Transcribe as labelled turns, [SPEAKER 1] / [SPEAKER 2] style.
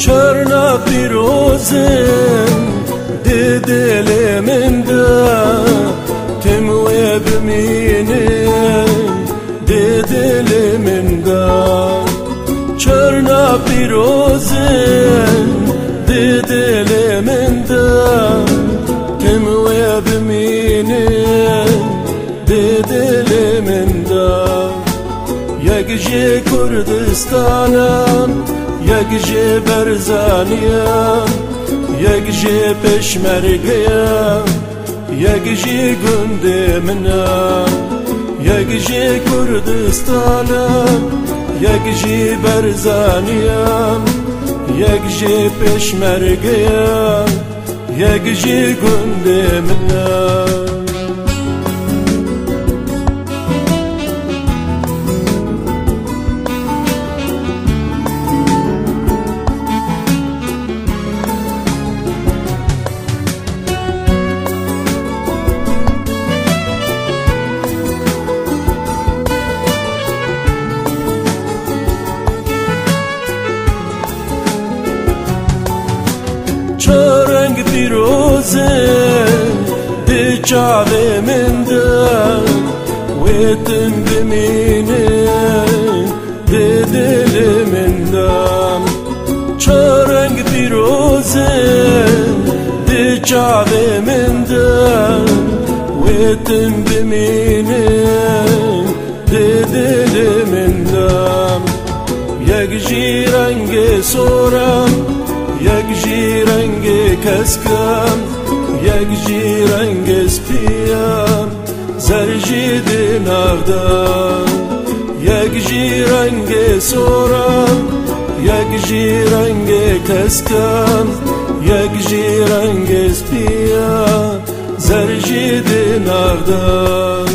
[SPEAKER 1] چرنا پیروزم دی دل من دا تموی بمینه دی دل من دا چرنا پیروزم دی دل من دا تموی بمینه دی دل من دا یک جی کردستانم یک جی برزانیم یک جی پشمرگیم یک جی گنده منم یک جی کردستانم یک جی برزانیم یک جی پشمرگیم یک جی گنده منم رنگ پیروزه دی چاوه من دا ویتم بمینه دی دل من دا چه رنگ پیروزه دی چاوه من دا ویتم بمینه دی دل من دا یک جی رنگ سورم یک جی رنگ کسکم یک جی رنگ سپیم زرجی دی ناودم یک جی رنگ سورم یک جی رنگ کسکم یک جی رنگ سپیم زرجی دی ناودم